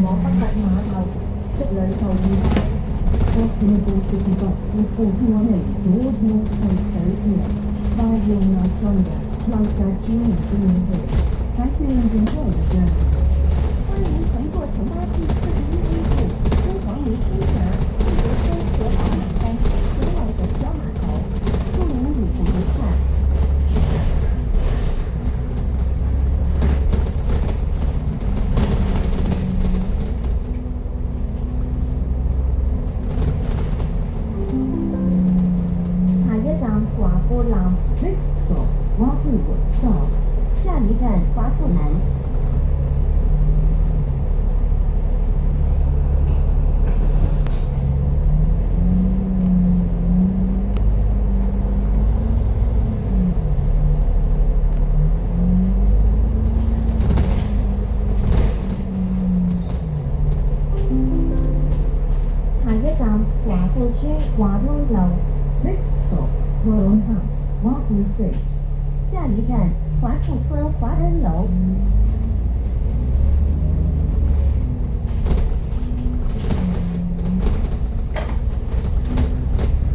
往北角碼頭，逐旅途愉快。Continental City Bus with 41A towards North Coast very clear. Via Night Thunder, like that journey being here. Thank you and enjoy the journey. 欢迎乘坐城巴 T41A 部敦煌于天桥、毕德村和宝马山前往本礁码头，祝您旅途愉快。下一站華富南， Next stop, Wafu South. 下一站華富南。下一站華富村華安樓， Next stop, Royal House, Wafu Stage. 下一站華富村華安樓。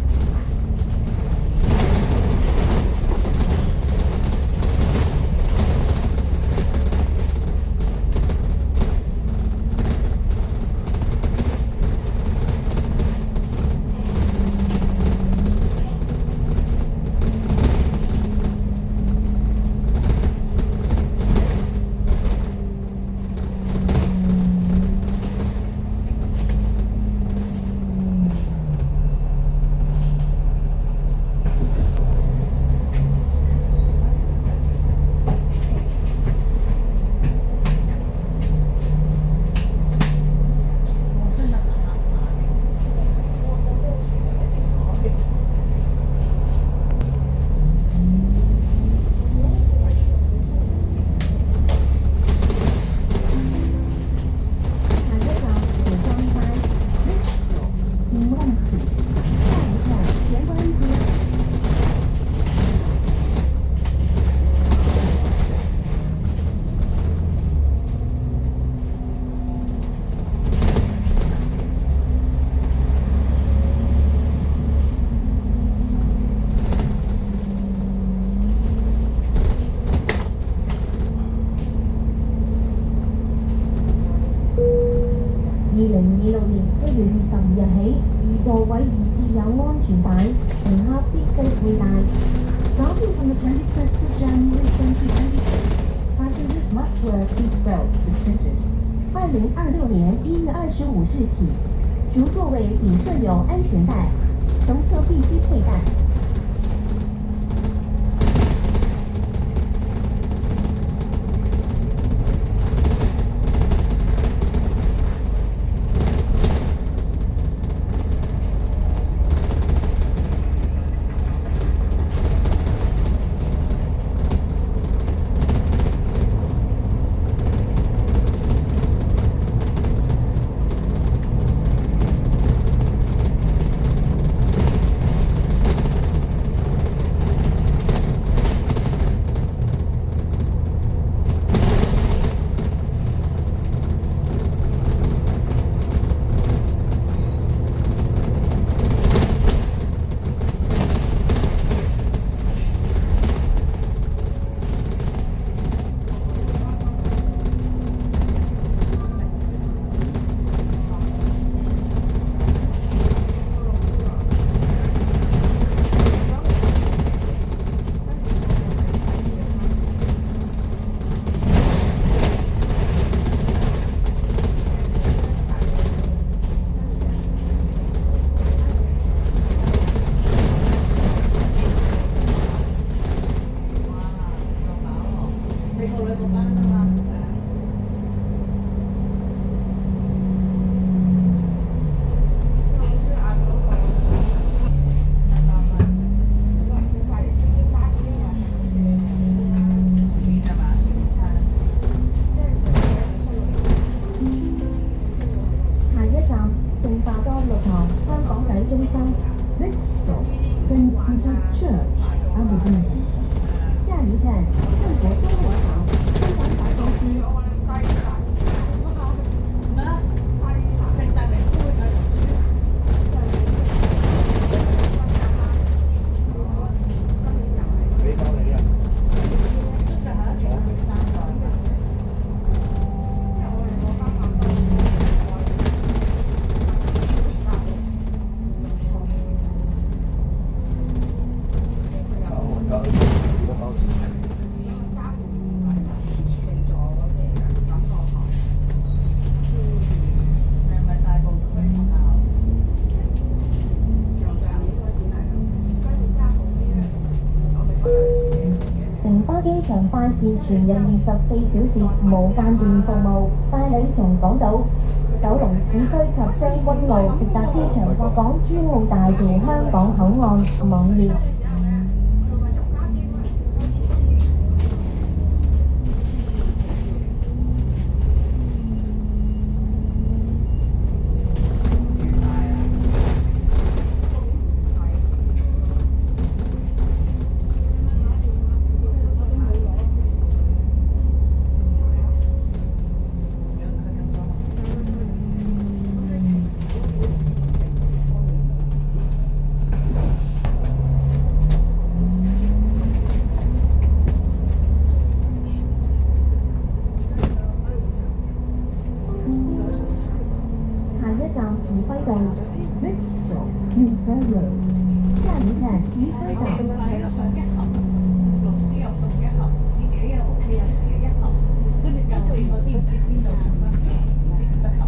2026年1月22日起，如座位已設有安全帶，乘客必須佩戴。Starting from the 25th of January 2026, passengers must wear seat belts if fitted. 2026年1月25日起，如座位已设有安全带，乘客必须佩戴。下一站圣伯多罗堂，中环百货区。線全日24小時無間斷服務，帶你從港島、九龍市區及將軍澳直達機場或港珠澳大橋香港口岸網頁。Next stop, New Fair Road. 下一站愉輝站。一盒，老師又送一盒，自己嘅屋企人自己一盒，跟住隔離嗰啲唔知邊度送一盒，唔知幾多盒。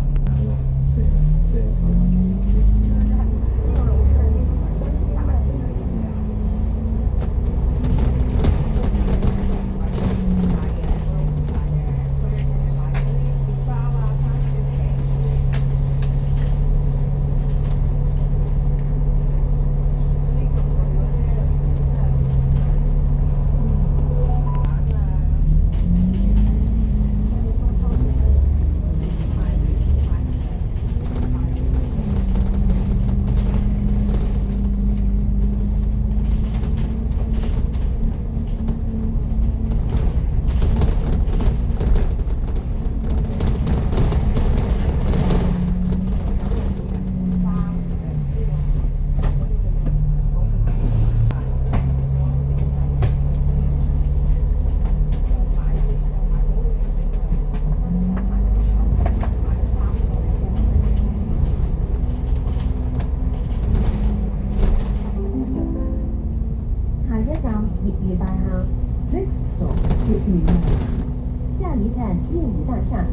业大厦。Next stop, 业余大厦。下一站业余大厦。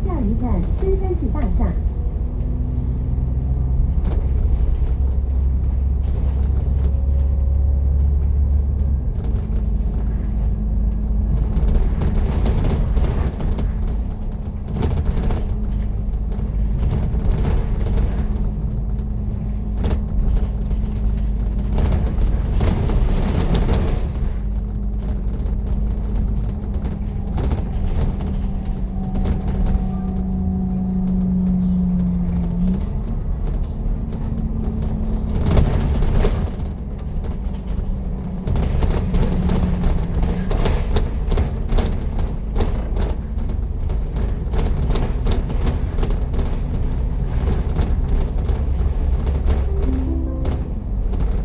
下一站真山系大厦。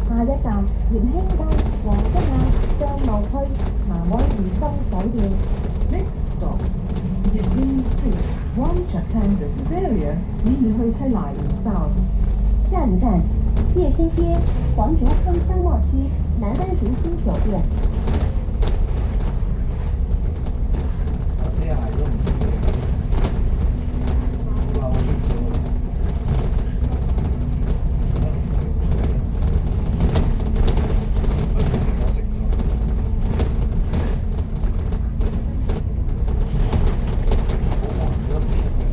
下一站元興街、黃金亞商貿區、南灣怡心酒店。Next stop, Yadin Street, One Japan Business Area, near the Hotel Island South. 下一站叶兴街、黄竹坑商贸區、南灣如星酒店。我車鞋都唔識嘅，話我識咗，我唔識，我唔識我識咗，好忙都唔識嘅。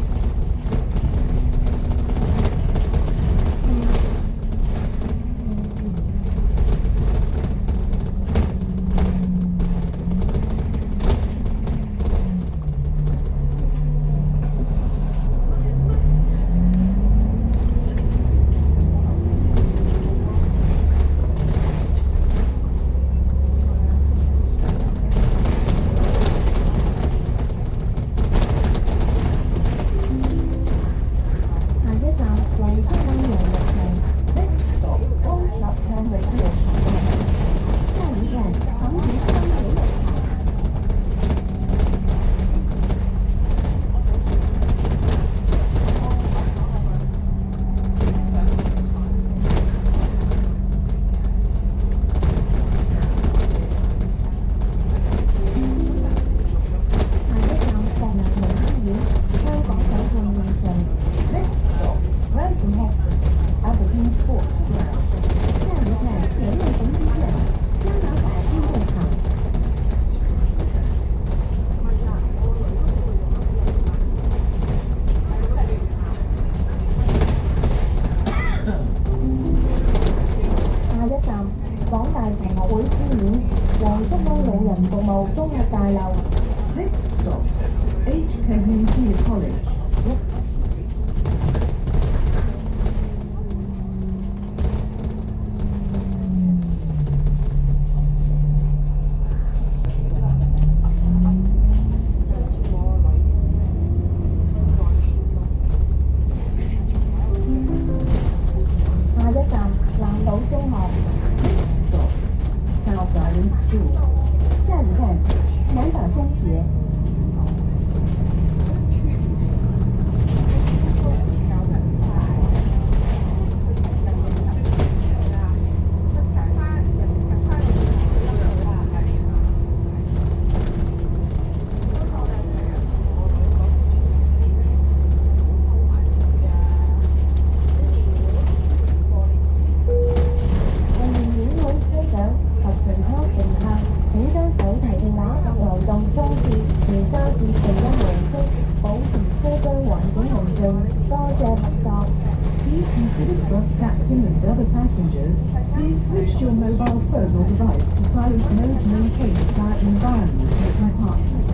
with the bus captain and other passengers, please switch your mobile phone or device to silent mode to maintain a quiet environment in the compartment.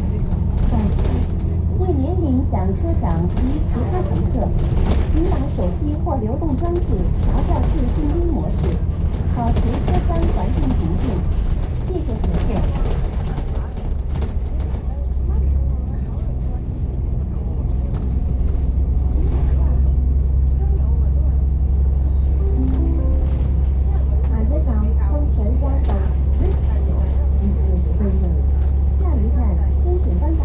Thank you. 为免影响车长及其他乘客，请把手机或流动装置调校至静音模式，保持车厢环境平静。谢谢合作。下一站分水灣道，下一站深水灣道。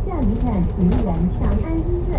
下一站愚人长安医院。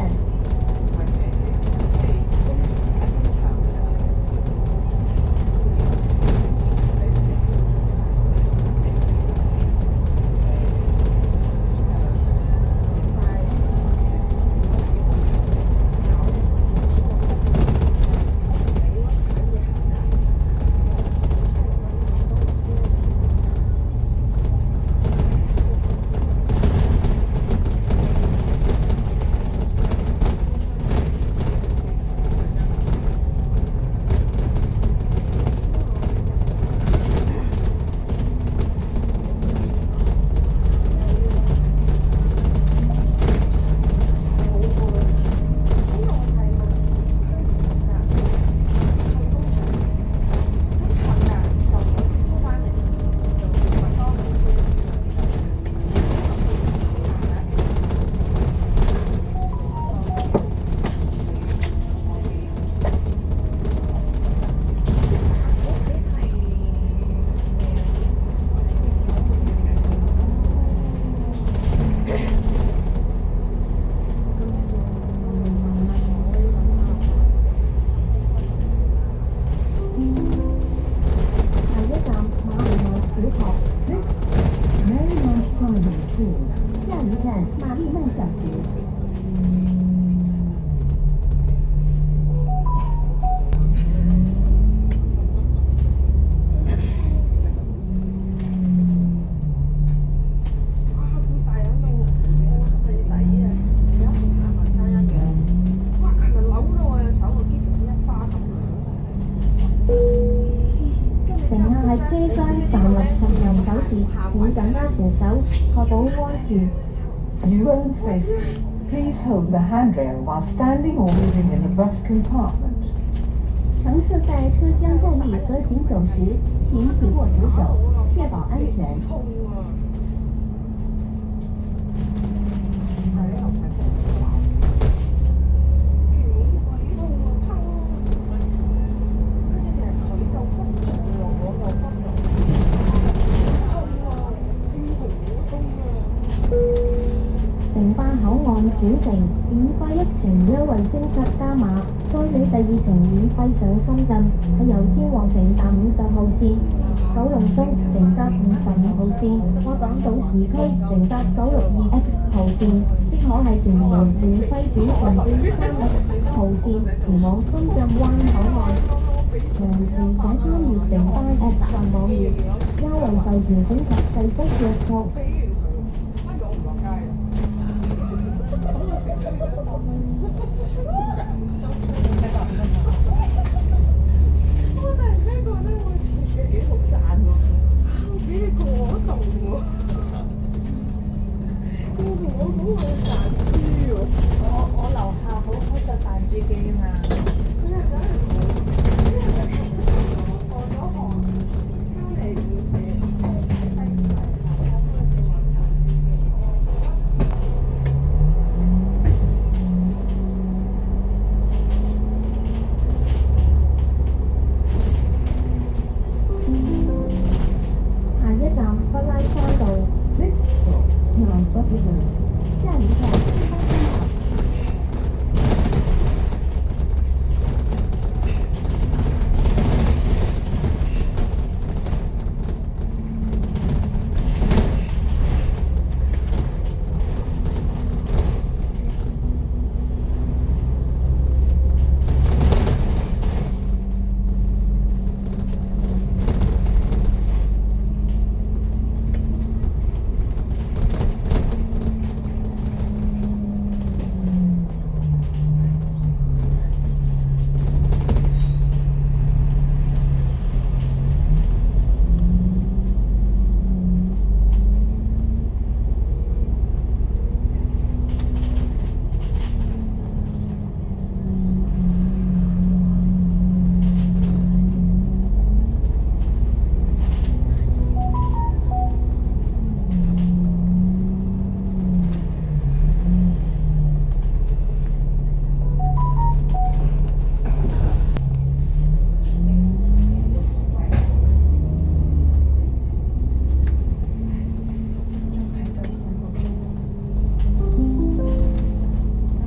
哇！咁大喺度，我細仔啊，而家同阿文生一樣。哇！琴日扭到我隻手，我幾乎一巴咁乘客喺車廂站立及人手時，請緊握扶手，確保安全。 Road safety. Please hold the handrail while standing or moving in the bus compartment. 乘客在車廂站立和行走時，請緊握扶手，確保安全。痛啊！係咧，又睇風話，幾鬼痛啊！痛啊！佢之前係佢就崩咗喎，我就崩咗。痛啊！好痛啊！城巴口岸轉乘免費一程優惠升級加碼，再你第二程免費上深圳，係由天皇城搭50號線，九龍東乘搭55號線，或港島市區乘搭962X 號線，即可係屯門免費轉乘 A3X 號線前往深圳灣口岸。詳情請參閱城巴 App 站網頁，優惠受調整及細則約束。俾完佢，乜我唔落街啊？咁我食咗你兩個，我突然間覺得我自己好賺喎，我俾你過度喎，佢同我講我賺豬喎，我樓下好開隻彈珠機嘛。佢係梗係放咗學，翻嚟下一站不拉山道， Next stop, Mount Butterworth. 下一站西方山道。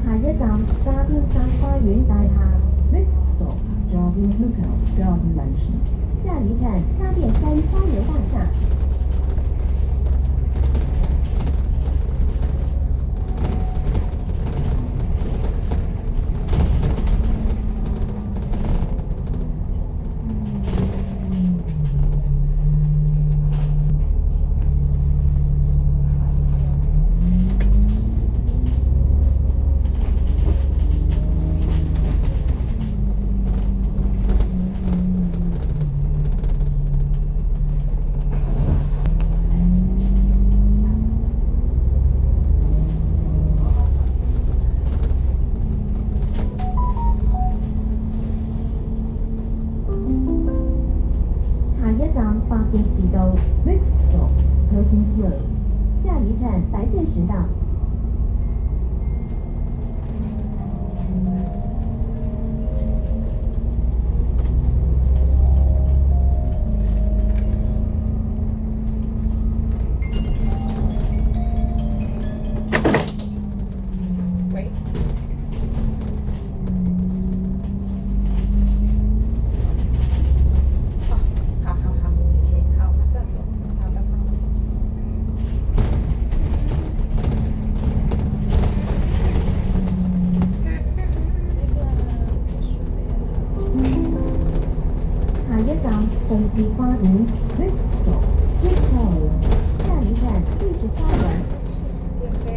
下一站沙邊山花園大廈。 Next stop, Jarvis Lookout Garden Mansion. 下一站渣甸山花园大厦。下一站白建時道。 Next stop, Perkins Road. 下一站白建時道。謝謝，好，馬上走，好，拜拜。站瑞士花園 Next stop, Cape Towers. 下一站瑞士花園。電飛。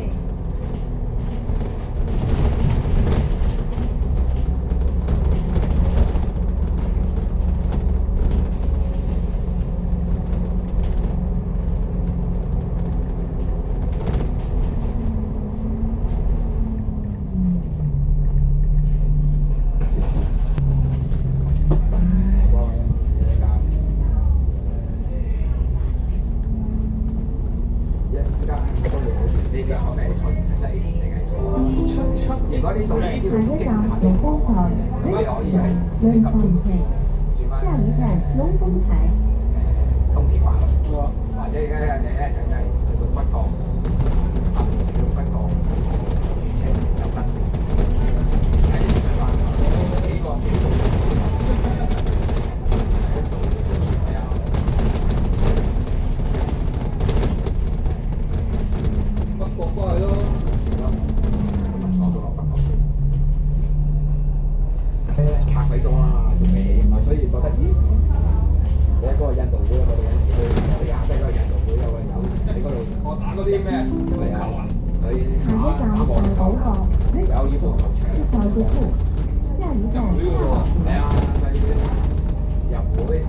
下一站龍豐台 Next stop, 龍鳳城。下一站龍豐台。東鐵翻去，或者而家人哋咧就係去到北角，去到北角轉車又得，睇你點樣翻。幾個係啊，北角翻去咯，咁咪坐到落北角先。拆鬼咗啦，仲未起嘛，所以覺得咦？你喺嗰個印度會，我哋有陣時去行低嗰個印度會有個友喺嗰度，我打嗰啲咩羽球啊，佢下一站大寶閣有羽毛球場，小嘅鋪。下一站大係啊，佢入會。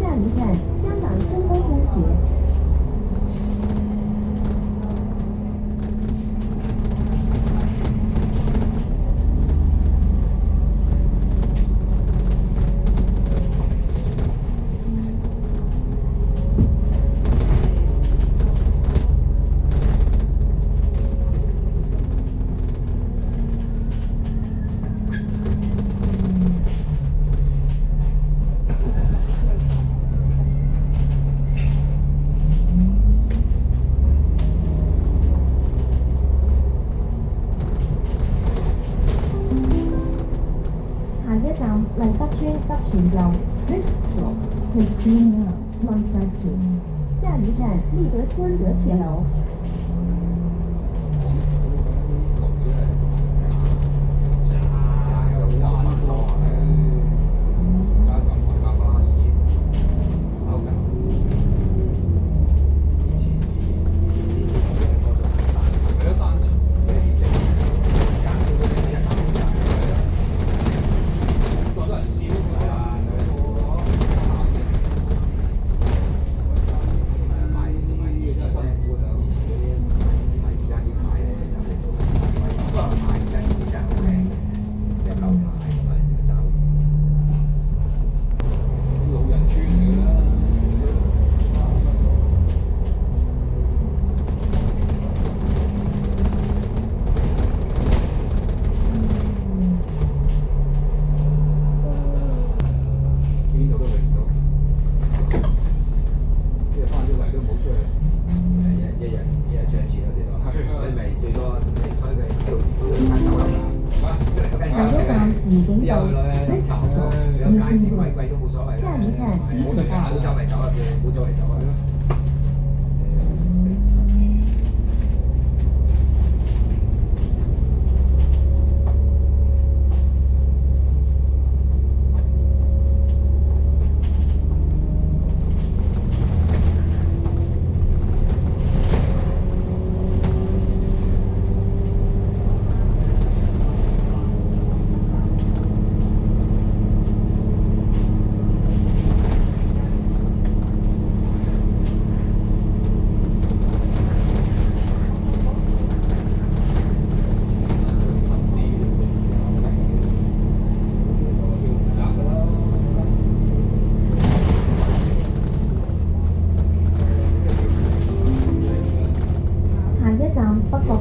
下一站香港真光中學。下一站麗德村德全遊 Next stop, Tejuna, Montague. 下一站立德村德全樓。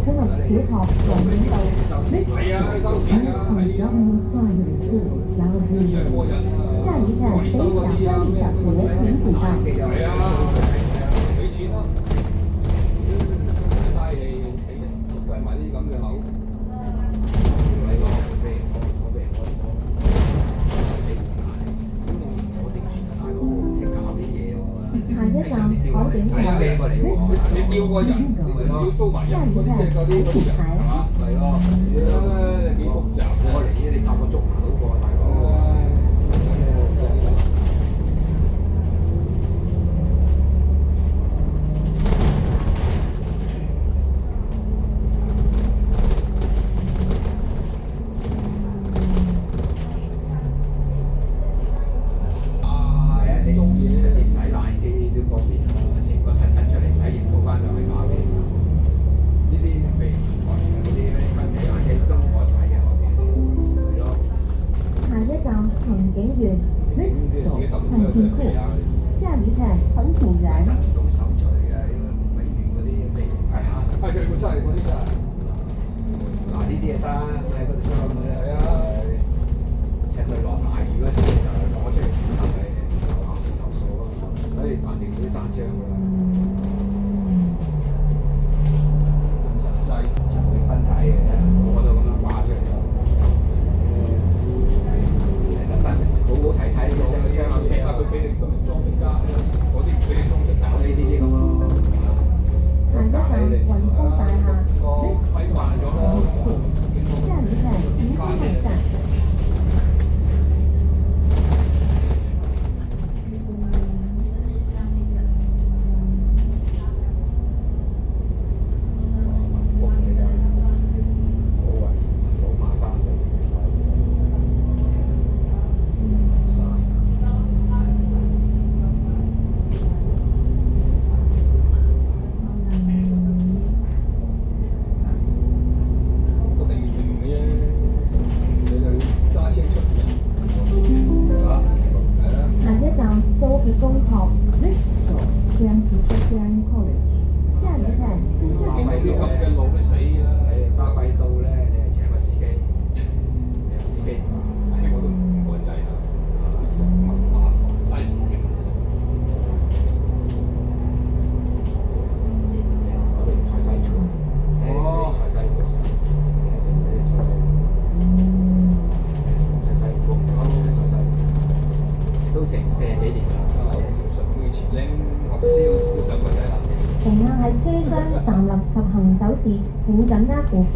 普林小學黃遠道。係啊，收錢㗎，係 Government Primary School, Gallery. 下一站北角三里小學民警道。係啊，俾錢咯，嘥氣起捉計埋啲咁嘅樓。係咯，俾人講，我哋算啊，大佬識搞啲嘢喎。下一站海景係啊，台。掟過嚟喎，你叫個人，你要租埋人嗰啲，即係嗰啲人係嘛？係咯，幾複雜過嚟，你搭個鐘行到過，大佬。你中意咧，你洗爛機都方便啦，成個褪出嚟洗完鋪翻上去搞掂。呢啲譬如外牆嗰啲分皮爛機都唔可洗嘅，我見係咯。下一站恒景園。Next 自己 stop, 揼上 Hunting 皮啊 Court. 下一站恒景園。實唔到手除嘅，呢個維園嗰啲皮係啊，係佢本身係嗰啲㗎。嗱呢啲就得，喺嗰度出咁嘅係啊。請佢落大雨嗰時就攞出嚟剪頭嘅，就後面投訴咯。所以橫掂啲山槍㗎啦。咁實際就會分體嘅，個個都咁樣掛出嚟。特登好好睇睇個槍口車啊！佢俾你裝飾家，嗰啲唔俾你裝飾搞呢啲咁咯。下一站雲峰大廈。個規慣咗咯。下一站雲峰大廈。Next stop, Tianjin College. 下一站新郑啲大学。咁嘅路都死啦！你巴閉到咧，你係請個司機，你有司機唔話，我都唔趕制啦，麻煩嘥時間。我哋財勢股，財勢股，財勢股，都成40幾年啦。以前咧學師嗰時都上過仔啦。乘客喺車廂站立及行走時，請緊握扶手，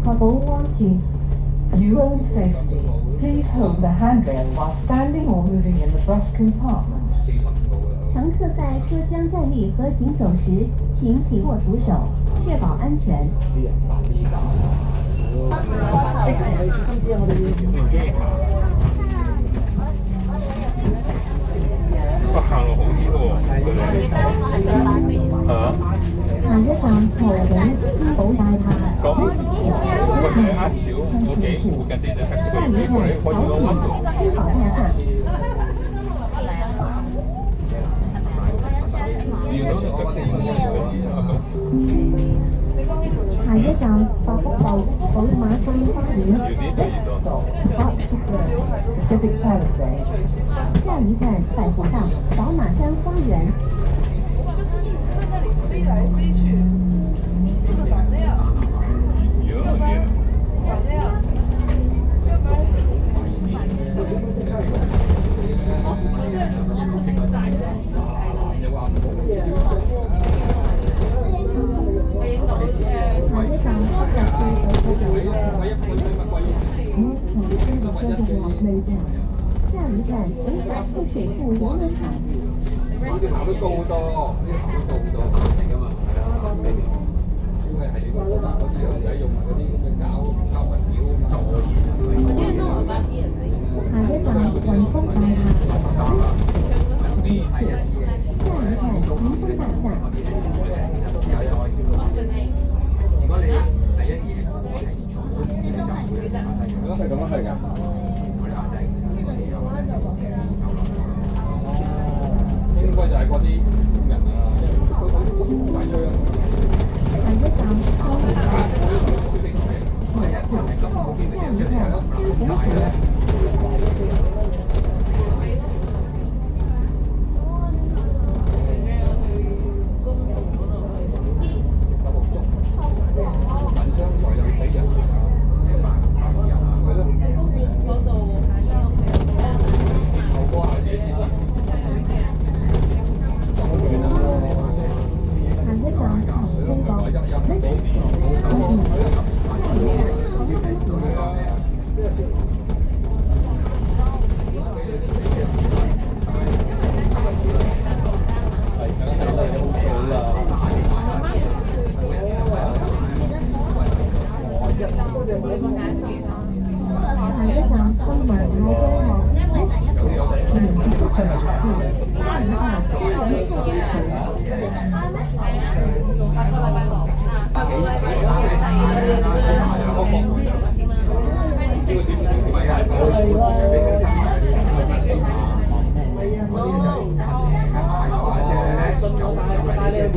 確保安全。 Your own safety. Please hold the handrail while standing or moving in the bus compartment. 40度啊！乘客在車廂站立和行走時，請緊握扶手，確保安全。啲人搭呢架啊！行路好啲喎，係啊，下一站河景珠寶大廈。咁佢哋啱少嗰幾附近啲就係識佢哋可以攞溫度。珠寶大廈。要到就識先，下一站百福道寶馬山花園。 Next stop, Arctic Road, Pacific Palisades. 下一站百福道宝馬山花園。就是一直在那里飛來飛去，這個長那樣，長那樣，要不然下一站北入去水庫道。下一站北角汽水庫遊樂場。呢啲行得高好多，呢啲行得高好多，嚟㗎嘛，係啊，行死。因為係嗰啲人仔用埋嗰啲咁嘅膠物料做嘢，下一站雲峰大廈。係一次嘅。下一站雲峰大廈。之後再燒到。如果你第一嘢係全部都自己就會發生嘅。係咁啊，係㗎。我哋話就係應該就係嗰啲工人啊，都好大吹啊。下一站康怡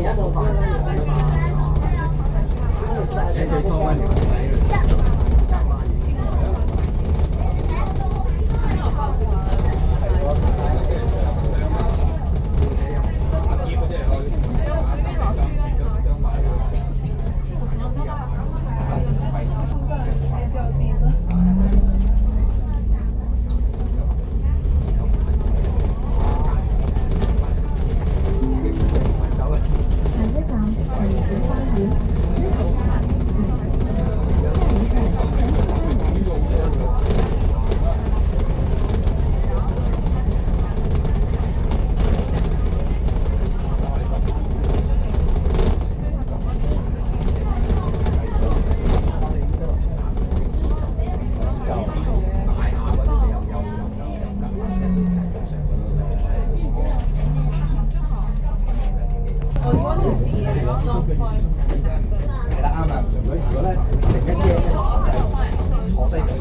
啲人都翻嚟㗎嘛。你最初嗰陣時我喺度下一站係小花園。係啦，啱啦。如果咧突然間驚咧，坐低佢。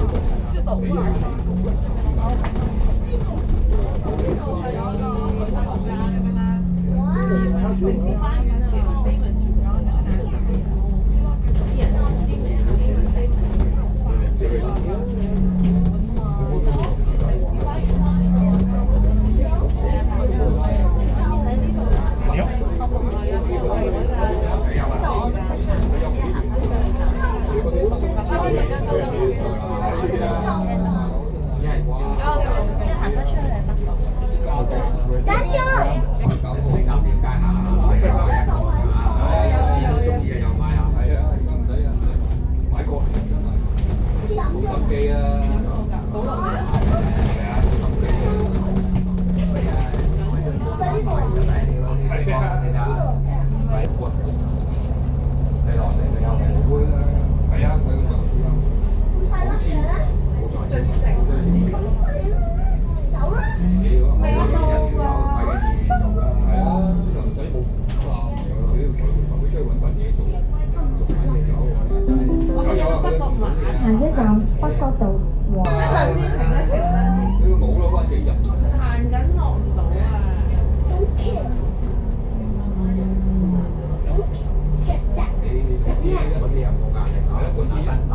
下一站北角道和一陣先停一停啦，你個腦啦，翻幾日？行緊落唔到啊！嗰啲又冇壓力啊，嗰啲人打。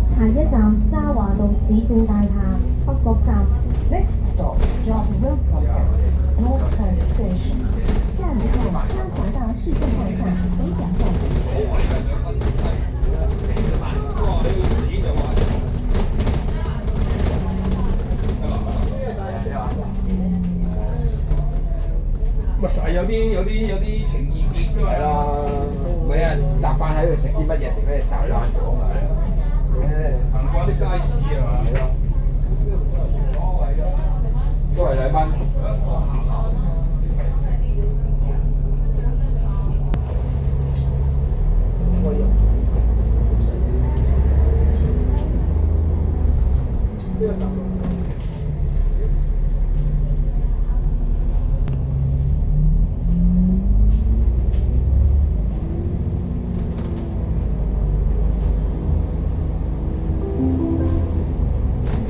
下一站渣華道市政大廈北角站。 Next stop, Jordan Road Complex, North Point Station. 下一站三华大市政大厦北甲站。咪實係有啲情意結㗎嘛。係咯，每日習慣喺度食啲乜嘢，食咩習慣咗嘛。行過啲街市係嘛？係咯，都係2蚊。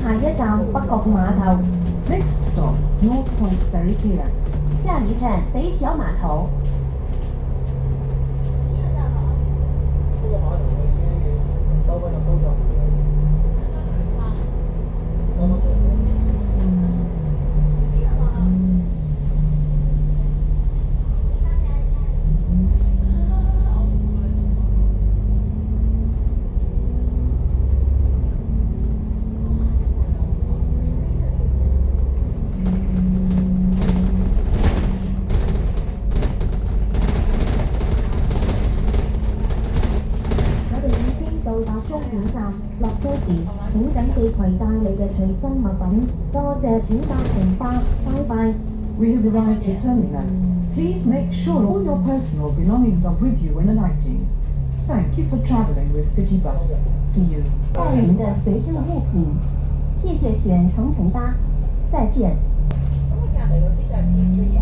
下一站北角碼頭。 Next stop, North Point Ferry Pier. 下一站北角碼頭。時，請緊記攜帶你嘅隨身物品。多謝選擇乘巴，拜拜。We have arrived at terminus. Please make sure all your personal belongings are with you when alighting. Thank you for traveling with City Bus. See you. 带您的随身物品，谢谢选乘乘搭，再见。咁隔離嗰啲就係 T3